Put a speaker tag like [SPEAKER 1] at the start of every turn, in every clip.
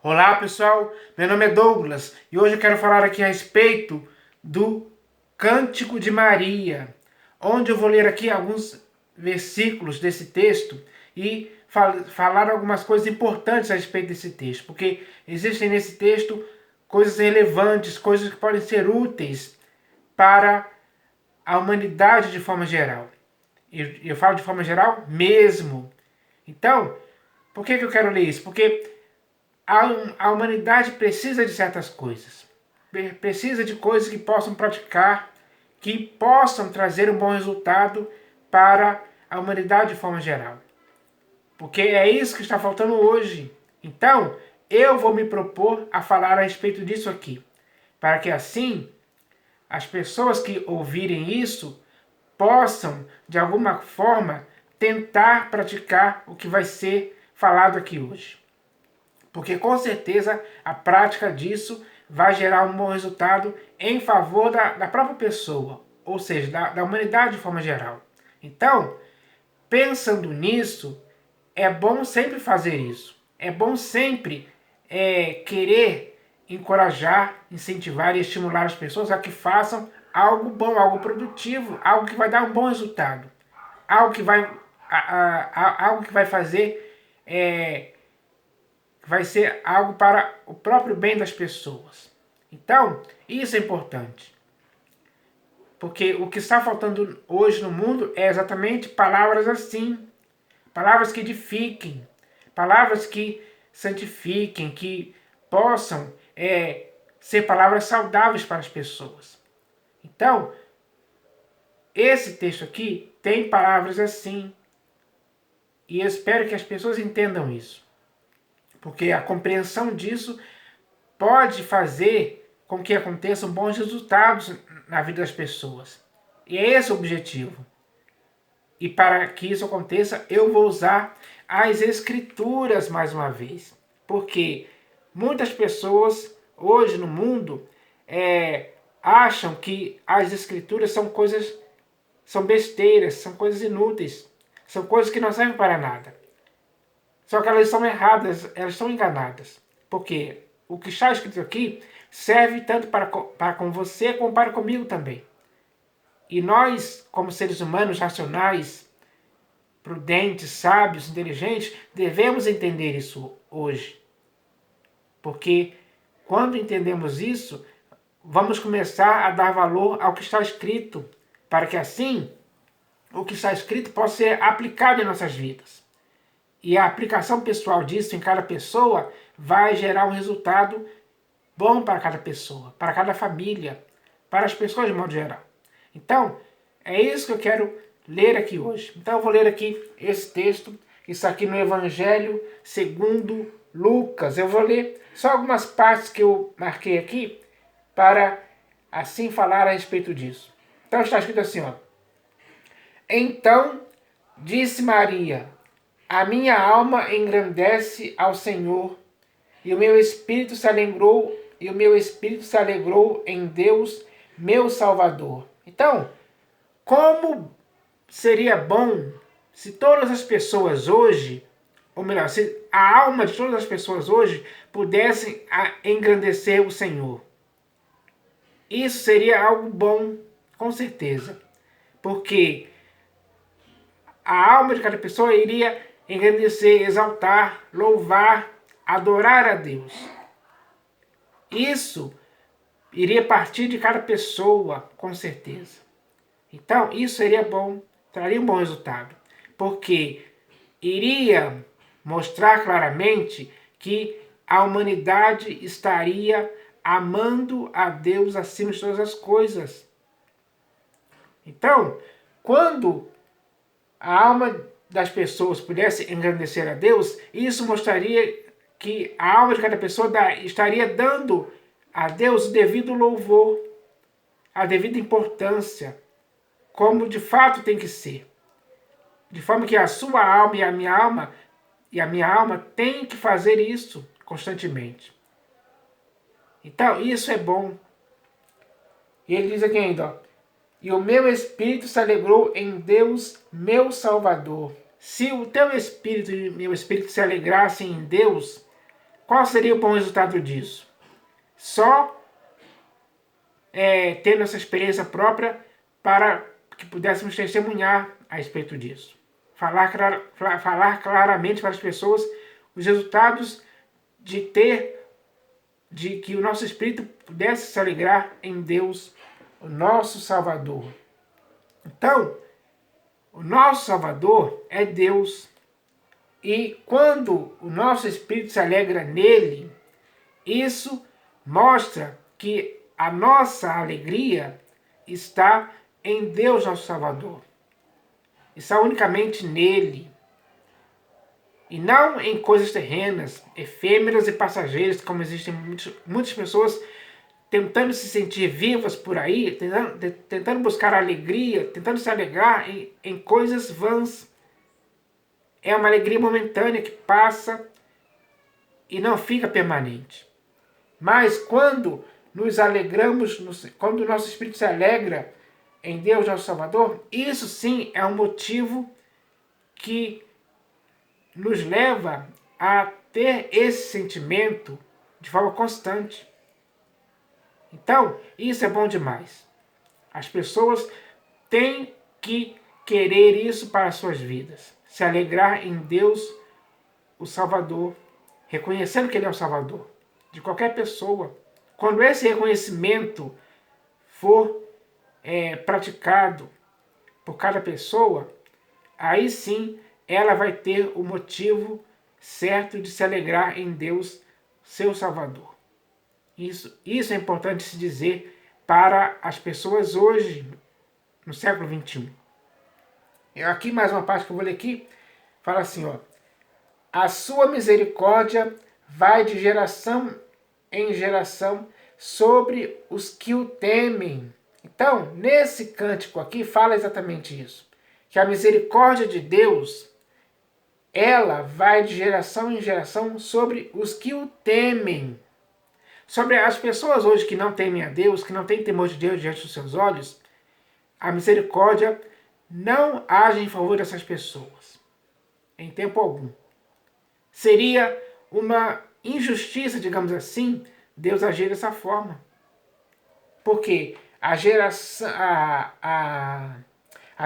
[SPEAKER 1] Olá pessoal, meu nome é Douglas e hoje eu quero falar aqui a respeito do Cântico de Maria, onde eu vou ler aqui alguns versículos desse texto e falar algumas coisas importantes a respeito desse texto, porque existem nesse texto coisas relevantes, coisas que podem ser úteis para a humanidade de forma geral. Eu falo de forma geral mesmo. Então, por que eu quero ler isso? Porque a humanidade precisa de certas coisas. Precisa de coisas que possam praticar, que possam trazer um bom resultado para a humanidade de forma geral. Porque é isso que está faltando hoje. Então, eu vou me propor a falar a respeito disso aqui. Para que assim, as pessoas que ouvirem isso possam, de alguma forma, tentar praticar o que vai ser falado aqui hoje. Porque com certeza a prática disso vai gerar um bom resultado em favor da própria pessoa, ou seja, da humanidade de forma geral. Então, pensando nisso, é bom sempre fazer isso. É bom sempre querer encorajar, incentivar e estimular as pessoas a que façam algo bom, algo produtivo, algo que vai dar um bom resultado, algo que vai, algo que vai fazer vai ser algo para o próprio bem das pessoas. Então, isso é importante. Porque o que está faltando hoje no mundo é exatamente palavras assim. Palavras que edifiquem. Palavras que santifiquem, que possam ser palavras saudáveis para as pessoas. Então, esse texto aqui tem palavras assim. E eu espero que as pessoas entendam isso. Porque a compreensão disso pode fazer com que aconteçam bons resultados na vida das pessoas. E é esse o objetivo. E para que isso aconteça, eu vou usar as escrituras mais uma vez. Porque muitas pessoas hoje no mundo acham que as escrituras são coisas, são besteiras, são coisas inúteis, são coisas que não servem para nada. Só que elas são erradas, elas são enganadas. Porque o que está escrito aqui serve tanto para com você como para comigo também. E nós, como seres humanos racionais, prudentes, sábios, inteligentes, devemos entender isso hoje. Porque quando entendemos isso, vamos começar a dar valor ao que está escrito, para que assim o que está escrito possa ser aplicado em nossas vidas. E a aplicação pessoal disso em cada pessoa vai gerar um resultado bom para cada pessoa, para cada família, para as pessoas de modo geral. Então, é isso que eu quero ler aqui hoje. Então eu vou ler aqui esse texto, isso aqui no Evangelho segundo Lucas. Eu vou ler só algumas partes que eu marquei aqui para assim falar a respeito disso. Então está escrito assim, ó. Então disse Maria: a minha alma engrandece ao Senhor, e o meu espírito se alegrou, em Deus, meu Salvador. Então, como seria bom se todas as pessoas hoje, ou melhor, se a alma de todas as pessoas hoje pudessem engrandecer o Senhor. Isso seria algo bom, com certeza. Porque a alma de cada pessoa iria engrandecer, exaltar, louvar, adorar a Deus. Isso iria partir de cada pessoa, com certeza. Então, isso seria bom, traria um bom resultado. Porque iria mostrar claramente que a humanidade estaria amando a Deus acima de todas as coisas. Então, quando a alma das pessoas pudesse engrandecer a Deus, isso mostraria que a alma de cada pessoa estaria dando a Deus o devido louvor, a devida importância, como de fato tem que ser. De forma que a sua alma e a minha alma tem que fazer isso constantemente. Então, isso é bom. E ele diz aqui ainda, ó, e o meu espírito se alegrou em Deus, meu Salvador. Se o teu espírito e o meu espírito se alegrassem em Deus, qual seria o bom resultado disso? Só tendo essa experiência própria para que pudéssemos testemunhar a respeito disso. Falar claramente para as pessoas os resultados de que o nosso espírito pudesse se alegrar em Deus, o nosso Salvador. Então, o nosso Salvador é Deus. E quando o nosso espírito se alegra nele, isso mostra que a nossa alegria está em Deus, nosso Salvador. Está unicamente nele. E não em coisas terrenas, efêmeras e passageiras, como existem muitas pessoas tentando se sentir vivas por aí, tentando buscar alegria, tentando se alegrar em coisas vãs. É uma alegria momentânea que passa e não fica permanente. Mas quando nos alegramos, quando o nosso espírito se alegra em Deus, nosso Salvador, isso sim é um motivo que nos leva a ter esse sentimento de forma constante. Então, isso é bom demais. As pessoas têm que querer isso para as suas vidas. Se alegrar em Deus, o Salvador, reconhecendo que Ele é o Salvador de qualquer pessoa. Quando esse reconhecimento for praticado por cada pessoa, aí sim ela vai ter o motivo certo de se alegrar em Deus, seu Salvador. Isso é importante se dizer para as pessoas hoje, no século XXI. Aqui mais uma parte que eu vou ler aqui, fala assim, ó: a sua misericórdia vai de geração em geração sobre os que o temem. Então, nesse cântico aqui fala exatamente isso, que a misericórdia de Deus, ela vai de geração em geração sobre os que o temem. Sobre as pessoas hoje que não temem a Deus, que não têm temor de Deus diante dos seus olhos, a misericórdia não age em favor dessas pessoas, em tempo algum. Seria uma injustiça, digamos assim, Deus agir dessa forma. Porque a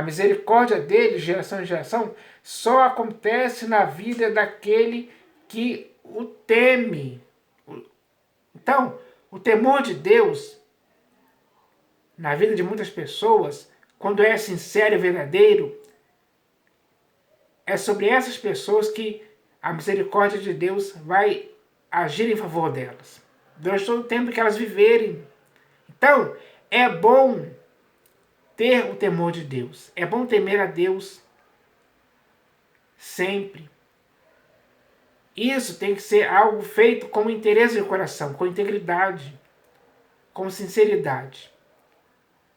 [SPEAKER 1] misericórdia dele, de geração em geração, só acontece na vida daquele que o teme. Então, o temor de Deus, na vida de muitas pessoas, quando é sincero e verdadeiro, é sobre essas pessoas que a misericórdia de Deus vai agir em favor delas, durante todo o tempo que elas viverem. Então, é bom ter o temor de Deus, é bom temer a Deus sempre. Isso tem que ser algo feito com interesse de coração, com integridade, com sinceridade.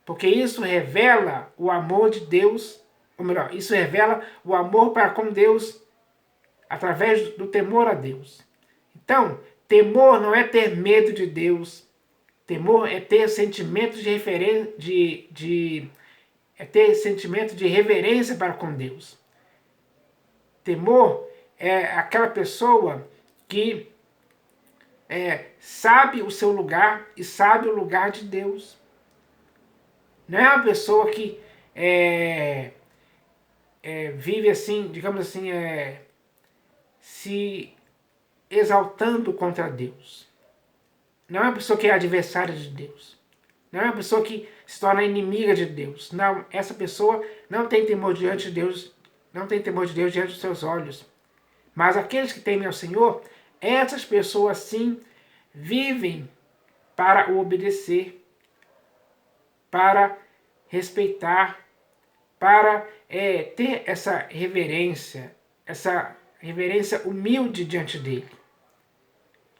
[SPEAKER 1] Porque isso revela o amor de Deus, ou melhor, isso revela o amor para com Deus através do temor a Deus. Então, temor não é ter medo de Deus. Temor é ter sentimento de reverência para com Deus. Temor é aquela pessoa que sabe o seu lugar e sabe o lugar de Deus. Não é uma pessoa que vive assim, digamos assim, se exaltando contra Deus. Não é uma pessoa que é adversária de Deus. Não é uma pessoa que se torna inimiga de Deus. Não, essa pessoa não tem temor diante de Deus, não tem temor de Deus diante dos seus olhos. Mas aqueles que temem ao Senhor, essas pessoas sim vivem para o obedecer, para respeitar, para ter essa reverência humilde diante dele.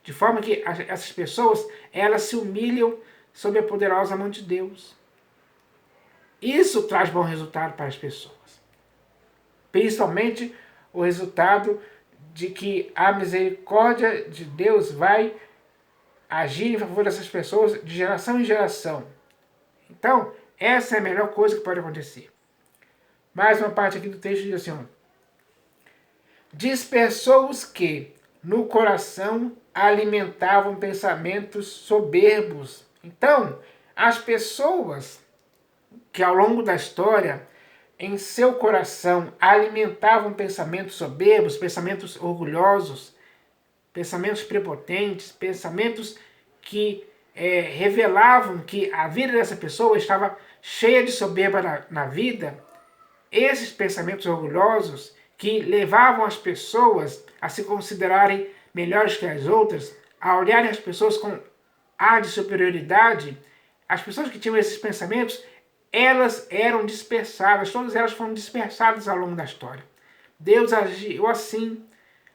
[SPEAKER 1] De forma que essas pessoas, elas se humilham sob a poderosa mão de Deus. Isso traz bom resultado para as pessoas. Principalmente o resultado de que a misericórdia de Deus vai agir em favor dessas pessoas de geração em geração. Então, essa é a melhor coisa que pode acontecer. Mais uma parte aqui do texto diz assim, ó: dispersou os que, no coração alimentavam pensamentos soberbos. Então, as pessoas que ao longo da história, em seu coração, alimentavam pensamentos soberbos, pensamentos orgulhosos, pensamentos prepotentes, pensamentos que revelavam que a vida dessa pessoa estava cheia de soberba na vida, esses pensamentos orgulhosos que levavam as pessoas a se considerarem melhores que as outras, a olharem as pessoas com ar de superioridade, as pessoas que tinham esses pensamentos, elas eram dispersadas, todas elas foram dispersadas ao longo da história. Deus agiu assim,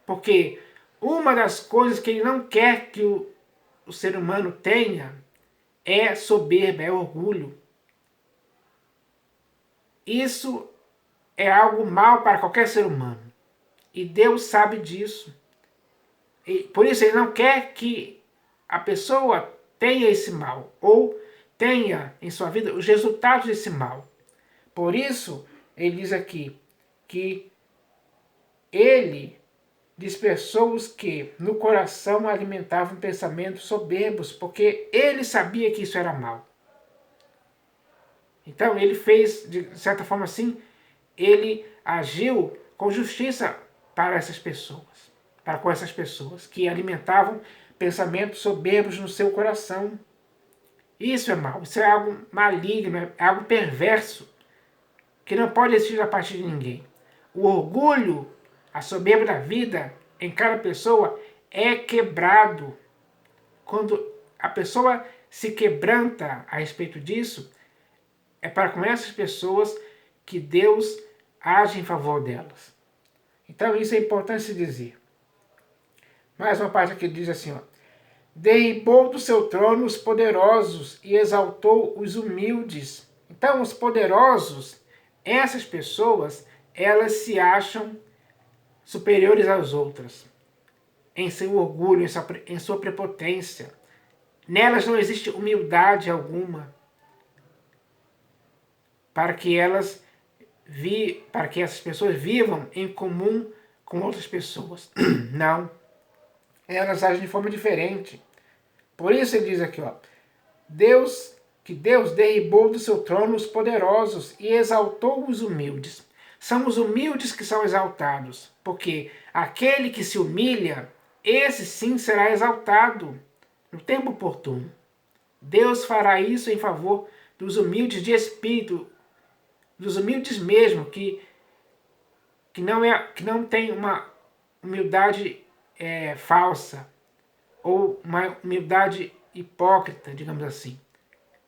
[SPEAKER 1] porque uma das coisas que ele não quer que o ser humano tenha é soberba, é orgulho. Isso é algo mal para qualquer ser humano. E Deus sabe disso. E por isso ele não quer que a pessoa tenha esse mal, ou tenha em sua vida os resultados desse mal. Por isso, ele diz aqui que ele dispersou os que no coração alimentavam pensamentos soberbos, porque ele sabia que isso era mal. Então ele fez, de certa forma assim, ele agiu com justiça para essas pessoas, para com essas pessoas que alimentavam pensamentos soberbos no seu coração. Isso é mal, isso é algo maligno, é algo perverso, que não pode existir a partir de ninguém. O orgulho, a soberba da vida em cada pessoa é quebrado. Quando a pessoa se quebranta a respeito disso, é para com essas pessoas que Deus age em favor delas. Então isso é importante se dizer. Mais uma parte aqui diz assim, ó: derribou do seu trono os poderosos e exaltou os humildes. Então os poderosos, essas pessoas, elas se acham superiores às outras, em seu orgulho, em sua prepotência. Nelas não existe humildade alguma para que essas pessoas vivam em comum com outras pessoas. Não. Elas agem de forma diferente. Por isso ele diz aqui, ó: Deus derribou do seu trono os poderosos e exaltou os humildes. São os humildes que são exaltados, porque aquele que se humilha, esse sim será exaltado no tempo oportuno. Deus fará isso em favor dos humildes de espírito, dos humildes mesmo, que não tem uma humildade falsa, ou uma humildade hipócrita, digamos assim,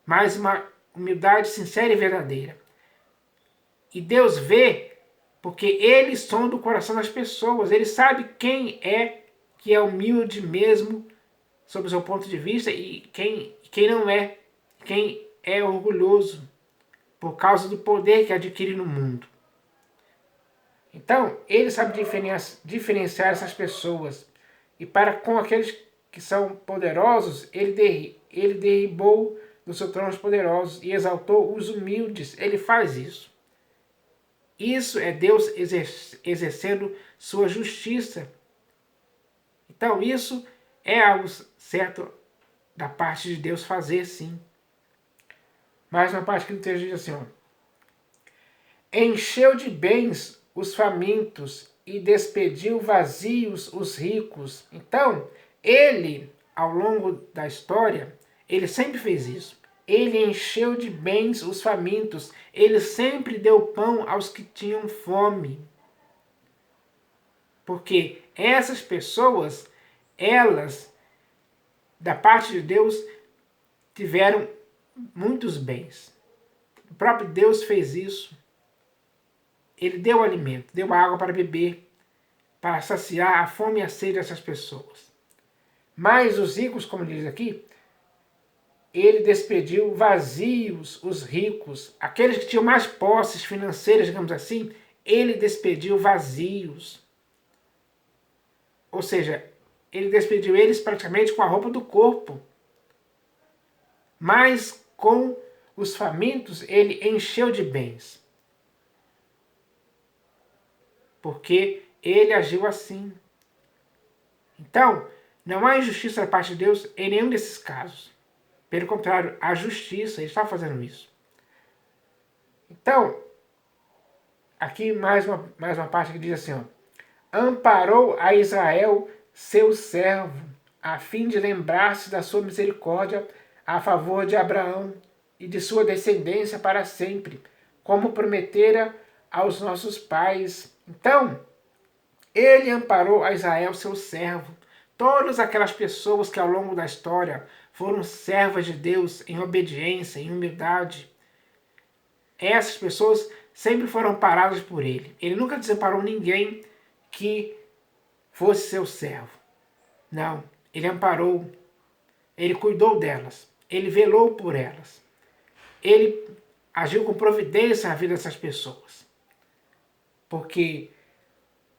[SPEAKER 1] mas uma humildade sincera e verdadeira. E Deus vê, porque Ele sonda o coração das pessoas, Ele sabe quem é que é humilde mesmo, sob o seu ponto de vista, e quem não é, quem é orgulhoso, por causa do poder que adquire no mundo. Então, Ele sabe diferenciar essas pessoas, e para com aqueles que são poderosos, ele derribou do seu trono os poderosos e exaltou os humildes. Ele faz isso. Isso é Deus exercendo sua justiça. Então isso é algo certo da parte de Deus fazer, sim. Mais uma parte que o texto diz assim, ó: encheu de bens os famintos e despediu vazios os ricos. Então, ele, ao longo da história, ele sempre fez isso. Ele encheu de bens os famintos. Ele sempre deu pão aos que tinham fome. Porque essas pessoas, elas, da parte de Deus, tiveram muitos bens. O próprio Deus fez isso. Ele deu alimento, deu água para beber, para saciar a fome e a sede dessas pessoas. Mas os ricos, como diz aqui, ele despediu vazios os ricos, aqueles que tinham mais posses financeiras, digamos assim, ele despediu vazios. Ou seja, ele despediu eles praticamente com a roupa do corpo. Mas com os famintos ele encheu de bens. Porque ele agiu assim. Então, não há injustiça da parte de Deus em nenhum desses casos. Pelo contrário, a justiça, ele está fazendo isso. Então, aqui mais uma parte que diz assim, ó, amparou a Israel, seu servo, a fim de lembrar-se da sua misericórdia a favor de Abraão e de sua descendência para sempre, como prometera aos nossos pais. Então, ele amparou a Israel, seu servo, todas aquelas pessoas que ao longo da história foram servas de Deus em obediência, em humildade. Essas pessoas sempre foram amparadas por ele. Ele nunca desamparou ninguém que fosse seu servo. Não, ele amparou, ele cuidou delas, ele velou por elas. Ele agiu com providência na vida dessas pessoas. Porque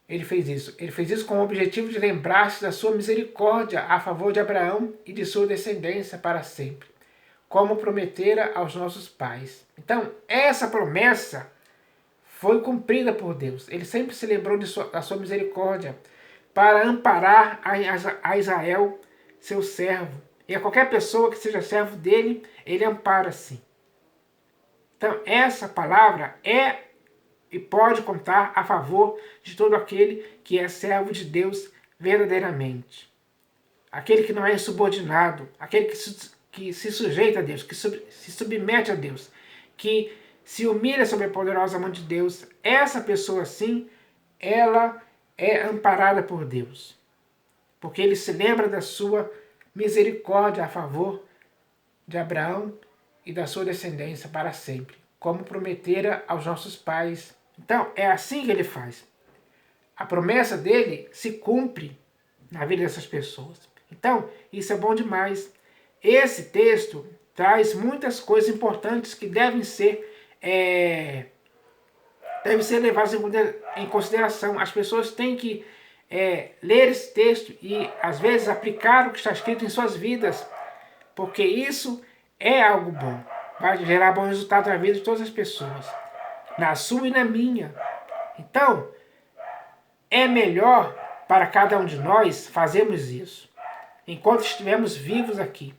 [SPEAKER 1] ele fez isso. Ele fez isso com o objetivo de lembrar-se da sua misericórdia a favor de Abraão e de sua descendência para sempre, como prometera aos nossos pais. Então, essa promessa foi cumprida por Deus. Ele sempre se lembrou da sua misericórdia para amparar a Israel, seu servo. E a qualquer pessoa que seja servo dele, ele ampara sim. Então, essa palavra é e pode contar a favor de todo aquele que é servo de Deus verdadeiramente. Aquele que não é insubordinado, aquele que se sujeita a Deus, que se submete a Deus, que se humilha sob a poderosa mão de Deus. Essa pessoa, sim, ela é amparada por Deus. Porque ele se lembra da sua misericórdia a favor de Abraão e da sua descendência para sempre, como prometera aos nossos pais. Então, é assim que ele faz. A promessa dele se cumpre na vida dessas pessoas. Então, isso é bom demais. Esse texto traz muitas coisas importantes que devem ser levadas em consideração. As pessoas têm que ler esse texto e, às vezes, aplicar o que está escrito em suas vidas, porque isso é algo bom. Vai gerar bom resultado na vida de todas as pessoas, na sua e na minha. Então, é melhor para cada um de nós fazermos isso, enquanto estivermos vivos aqui,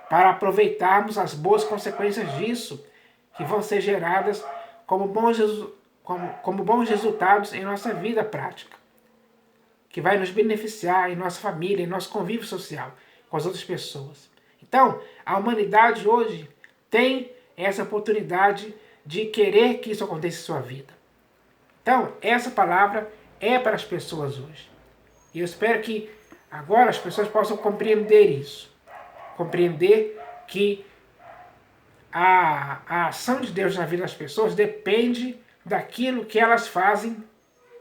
[SPEAKER 1] para aproveitarmos as boas consequências disso, que vão ser geradas como bons resultados em nossa vida prática, que vai nos beneficiar em nossa família, em nosso convívio social com as outras pessoas. Então, a humanidade hoje tem essa oportunidade de querer que isso aconteça em sua vida. Então, essa palavra é para as pessoas hoje. E eu espero que agora as pessoas possam compreender isso. Compreender que a ação de Deus na vida das pessoas depende daquilo que elas fazem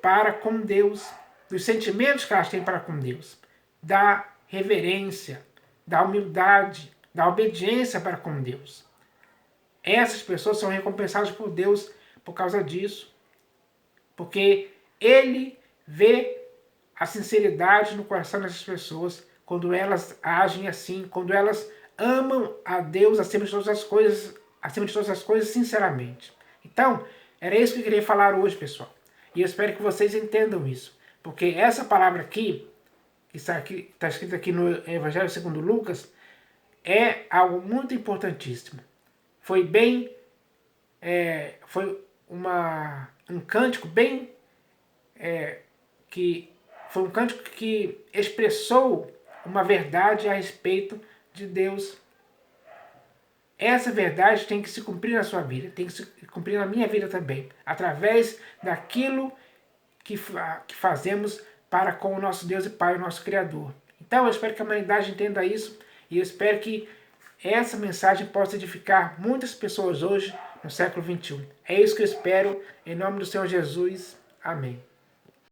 [SPEAKER 1] para com Deus, dos sentimentos que elas têm para com Deus, da reverência, da humildade, da obediência para com Deus. Essas pessoas são recompensadas por Deus por causa disso, porque Ele vê a sinceridade no coração dessas pessoas quando elas agem assim, quando elas amam a Deus acima de todas as coisas, sinceramente. Então, era isso que eu queria falar hoje, pessoal. E eu espero que vocês entendam isso, porque essa palavra aqui, que está escrita aqui no Evangelho segundo Lucas, é algo muito importantíssimo. Foi um cântico foi um cântico que expressou uma verdade a respeito de Deus. Essa verdade tem que se cumprir na sua vida, tem que se cumprir na minha vida também, através daquilo que fazemos para com o nosso Deus e Pai, o nosso Criador. Então eu espero que a humanidade entenda isso e eu espero que essa mensagem possa edificar muitas pessoas hoje no século XXI. É isso que eu espero, em nome do Senhor Jesus. Amém.